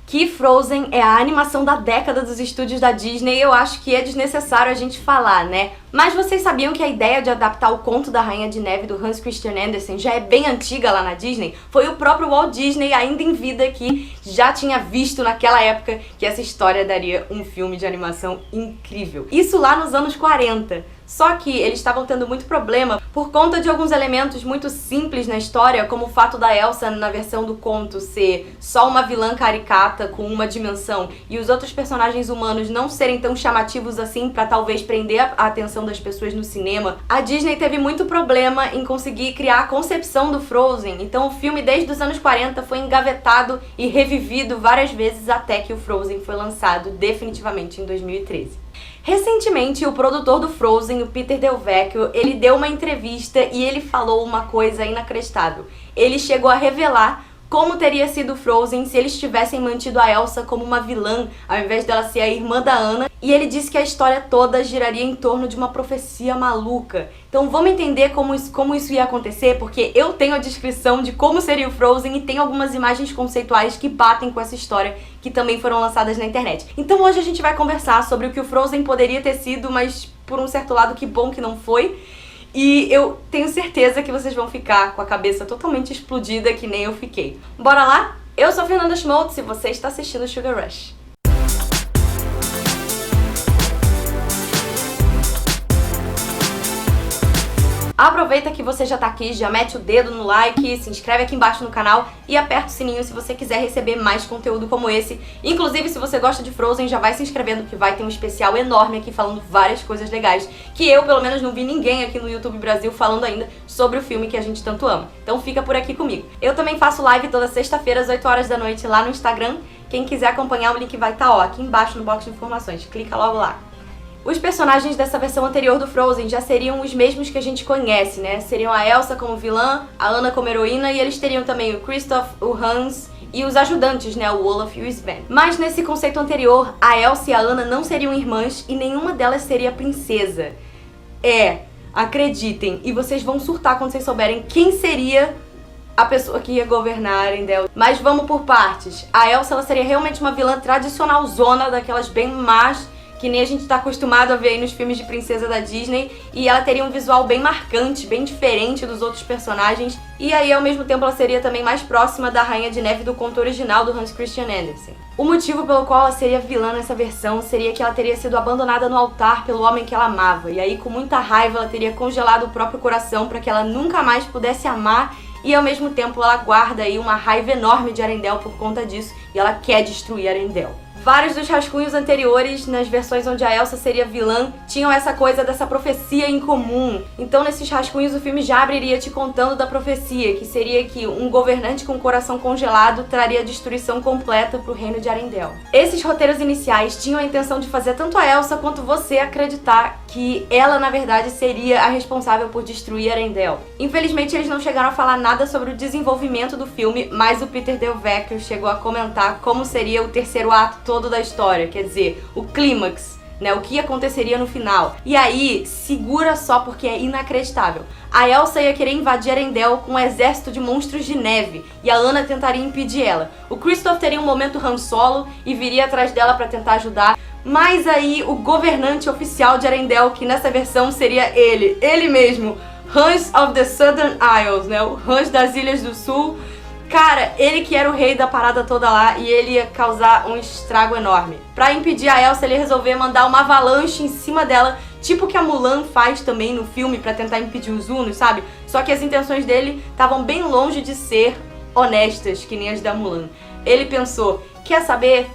que Frozen é a animação da década dos estúdios da Disney, eu acho que é desnecessário a gente falar, né? Mas vocês sabiam que a ideia de adaptar o conto da Rainha de Neve do Hans Christian Andersen já é bem antiga lá na Disney? Foi o próprio Walt Disney, ainda em vida, que já tinha visto naquela época que essa história daria um filme de animação incrível. Isso lá nos anos 40. Só que eles estavam tendo muito problema por conta de alguns elementos muito simples na história, como o fato da Elsa, na versão do conto, ser só uma vilã caricata com uma dimensão e os outros personagens humanos não serem tão chamativos assim pra talvez prender a atenção das pessoas no cinema. A Disney teve muito problema em conseguir criar a concepção do Frozen, então o filme desde os anos 40 foi engavetado e revivido várias vezes até que o Frozen foi lançado definitivamente em 2013. Recentemente, o produtor do Frozen, o Peter Del Vecchio, ele deu uma entrevista e ele falou uma coisa inacreditável. Ele chegou a revelar como teria sido Frozen se eles tivessem mantido a Elsa como uma vilã, ao invés dela ser a irmã da Anna, e ele disse que a história toda giraria em torno de uma profecia maluca. Então vamos entender como isso ia acontecer, porque eu tenho a descrição de como seria o Frozen e tem algumas imagens conceituais que batem com essa história, que também foram lançadas na internet. Então hoje a gente vai conversar sobre o que o Frozen poderia ter sido, mas por um certo lado que bom que não foi. E eu tenho certeza que vocês vão ficar com a cabeça totalmente explodida, que nem eu fiquei. Bora lá? Eu sou a Fernanda Schmaltz e você está assistindo Sugar Rush. Aproveita que você já tá aqui, já mete o dedo no like, se inscreve aqui embaixo no canal e aperta o sininho se você quiser receber mais conteúdo como esse. Inclusive, se você gosta de Frozen, já vai se inscrevendo que vai ter um especial enorme aqui falando várias coisas legais que eu, pelo menos, não vi ninguém aqui no YouTube Brasil falando ainda sobre o filme que a gente tanto ama. Então fica por aqui comigo. Eu também faço live toda sexta-feira às 8 horas da noite lá no Instagram. Quem quiser acompanhar, o link vai estar aqui embaixo no box de informações. Clica logo lá. Os personagens dessa versão anterior do Frozen já seriam os mesmos que a gente conhece, né? Seriam a Elsa como vilã, a Anna como heroína e eles teriam também o Kristoff, o Hans e os ajudantes, né? O Olaf e o Sven. Mas nesse conceito anterior, a Elsa e a Anna não seriam irmãs e nenhuma delas seria princesa. Acreditem, e vocês vão surtar quando vocês souberem quem seria a pessoa que ia governar Arendelle. Mas vamos por partes. A Elsa, ela seria realmente uma vilã tradicional zona, daquelas bem más, que nem a gente tá acostumado a ver aí nos filmes de princesa da Disney, e ela teria um visual bem marcante, bem diferente dos outros personagens, e aí ao mesmo tempo ela seria também mais próxima da Rainha de Neve do conto original do Hans Christian Andersen. O motivo pelo qual ela seria vilã nessa versão seria que ela teria sido abandonada no altar pelo homem que ela amava, e aí com muita raiva ela teria congelado o próprio coração para que ela nunca mais pudesse amar, e ao mesmo tempo ela guarda aí uma raiva enorme de Arendelle por conta disso, e ela quer destruir Arendelle. Vários dos rascunhos anteriores, nas versões onde a Elsa seria vilã, tinham essa coisa dessa profecia em comum. Então nesses rascunhos o filme já abriria te contando da profecia, que seria que um governante com o coração congelado traria a destruição completa pro reino de Arendelle. Esses roteiros iniciais tinham a intenção de fazer tanto a Elsa quanto você acreditar que ela na verdade seria a responsável por destruir Arendelle. Infelizmente eles não chegaram a falar nada sobre o desenvolvimento do filme, mas o Peter Del Vecchio chegou a comentar como seria o terceiro ato todo da história, quer dizer, o clímax, né, o que aconteceria no final. E aí, segura só porque é inacreditável. A Elsa ia querer invadir Arendelle com um exército de monstros de neve e a Anna tentaria impedir ela. O Kristoff teria um momento Han Solo e viria atrás dela para tentar ajudar. Mas aí o governante oficial de Arendelle, que nessa versão seria ele mesmo, Hans of the Southern Isles, né, o Hans das Ilhas do Sul. Cara, ele que era o rei da parada toda lá e ele ia causar um estrago enorme. Pra impedir a Elsa, ele ia resolver mandar uma avalanche em cima dela, tipo que a Mulan faz também no filme pra tentar impedir os Unos, sabe? Só que as intenções dele estavam bem longe de ser honestas, que nem as da Mulan. Ele pensou, quer saber?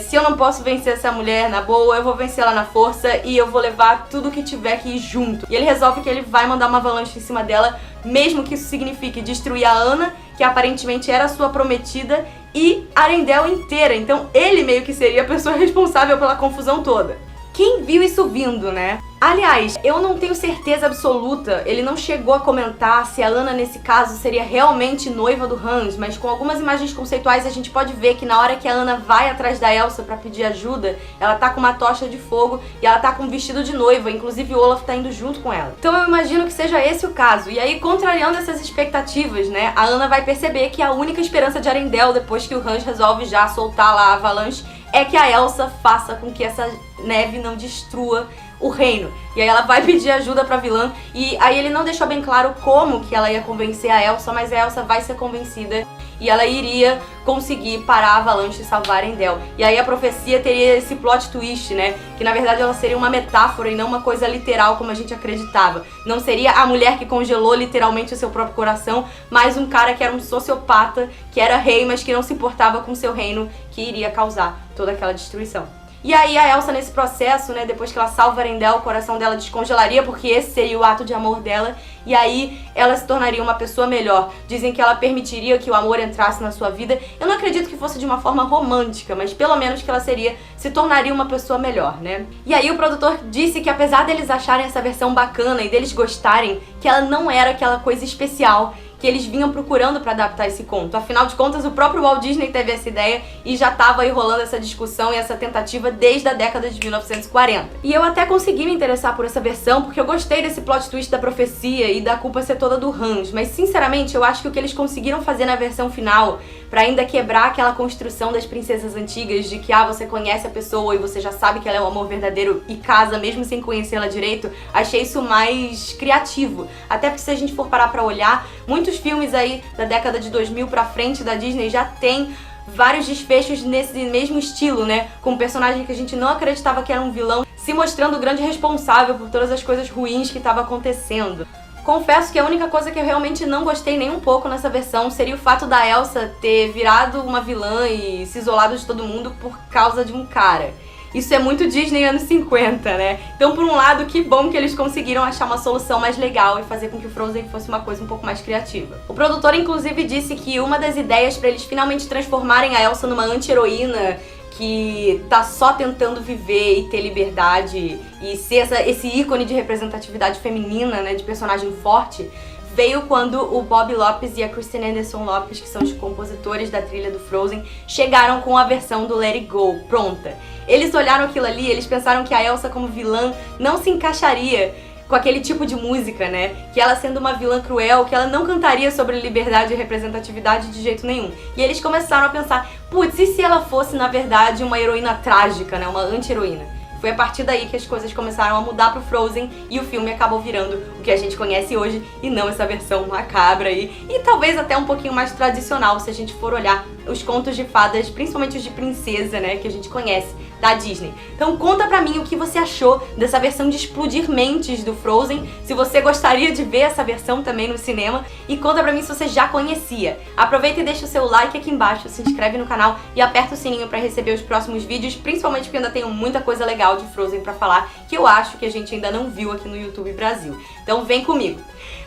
Se eu não posso vencer essa mulher na boa, eu vou vencer ela na força e eu vou levar tudo que tiver que ir junto. E ele resolve que ele vai mandar uma avalanche em cima dela, mesmo que isso signifique destruir a Anna, que aparentemente era sua prometida, e Arendelle inteira. Então ele meio que seria a pessoa responsável pela confusão toda. Quem viu isso vindo, né? Aliás, eu não tenho certeza absoluta, ele não chegou a comentar se a Anna nesse caso seria realmente noiva do Hans, mas com algumas imagens conceituais a gente pode ver que na hora que a Anna vai atrás da Elsa pra pedir ajuda, ela tá com uma tocha de fogo e ela tá com um vestido de noiva, inclusive o Olaf tá indo junto com ela. Então eu imagino que seja esse o caso, e aí contrariando essas expectativas, né, a Anna vai perceber que a única esperança de Arendelle, depois que o Hans resolve já soltar lá a avalanche, é que a Elsa faça com que essa neve não destrua o reino. E aí ela vai pedir ajuda pra vilã, e aí ele não deixou bem claro como que ela ia convencer a Elsa, mas a Elsa vai ser convencida e ela iria conseguir parar a avalanche e salvar Arendelle. E aí a profecia teria esse plot twist, né? Que na verdade ela seria uma metáfora e não uma coisa literal como a gente acreditava. Não seria a mulher que congelou literalmente o seu próprio coração, mas um cara que era um sociopata, que era rei, mas que não se importava com seu reino, que iria causar toda aquela destruição. E aí a Elsa nesse processo, né, depois que ela salva Arendelle, o coração dela descongelaria, porque esse seria o ato de amor dela, e aí ela se tornaria uma pessoa melhor. Dizem que ela permitiria que o amor entrasse na sua vida. Eu não acredito que fosse de uma forma romântica, mas pelo menos que ela se tornaria uma pessoa melhor, né? E aí o produtor disse que apesar deles acharem essa versão bacana e deles gostarem, que ela não era aquela coisa especial que eles vinham procurando pra adaptar esse conto. Afinal de contas, o próprio Walt Disney teve essa ideia e já tava aí rolando essa discussão e essa tentativa desde a década de 1940. E eu até consegui me interessar por essa versão porque eu gostei desse plot twist da profecia e da culpa ser toda do Hans, mas sinceramente eu acho que o que eles conseguiram fazer na versão final, pra ainda quebrar aquela construção das princesas antigas de que você conhece a pessoa e você já sabe que ela é um amor verdadeiro e casa mesmo sem conhecê-la direito, achei isso mais criativo. Até porque se a gente for parar pra olhar, muitos filmes aí da década de 2000 pra frente da Disney já tem vários desfechos nesse mesmo estilo, né? Com um personagem que a gente não acreditava que era um vilão, se mostrando o grande responsável por todas as coisas ruins que estavam acontecendo. Confesso que a única coisa que eu realmente não gostei nem um pouco nessa versão seria o fato da Elsa ter virado uma vilã e se isolado de todo mundo por causa de um cara. Isso é muito Disney anos 50, né? Então, por um lado, que bom que eles conseguiram achar uma solução mais legal e fazer com que o Frozen fosse uma coisa um pouco mais criativa. O produtor, inclusive, disse que uma das ideias pra eles finalmente transformarem a Elsa numa anti-heroína que tá só tentando viver e ter liberdade e ser esse ícone de representatividade feminina, né, de personagem forte, veio quando o Bob Lopes e a Christine Anderson Lopes, que são os compositores da trilha do Frozen, chegaram com a versão do Let It Go pronta. Eles olharam aquilo ali, eles pensaram que a Elsa como vilã não se encaixaria com aquele tipo de música, né? Que ela sendo uma vilã cruel, que ela não cantaria sobre liberdade e representatividade de jeito nenhum. E eles começaram a pensar, putz, e se ela fosse na verdade uma heroína trágica, né? Uma anti-heroína? Foi a partir daí que as coisas começaram a mudar pro Frozen e o filme acabou virando o que a gente conhece hoje e não essa versão macabra aí. E talvez até um pouquinho mais tradicional se a gente for olhar os contos de fadas, principalmente os de princesa, né, que a gente conhece da Disney. Então conta pra mim o que você achou dessa versão de explodir mentes do Frozen, se você gostaria de ver essa versão também no cinema, e conta pra mim se você já conhecia. Aproveita e deixa o seu like aqui embaixo, se inscreve no canal e aperta o sininho pra receber os próximos vídeos, principalmente porque eu ainda tenho muita coisa legal de Frozen pra falar, que eu acho que a gente ainda não viu aqui no YouTube Brasil. Então vem comigo.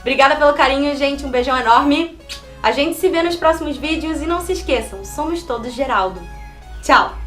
Obrigada pelo carinho, gente, um beijão enorme. A gente se vê nos próximos vídeos e não se esqueçam, somos todos Geraldo. Tchau!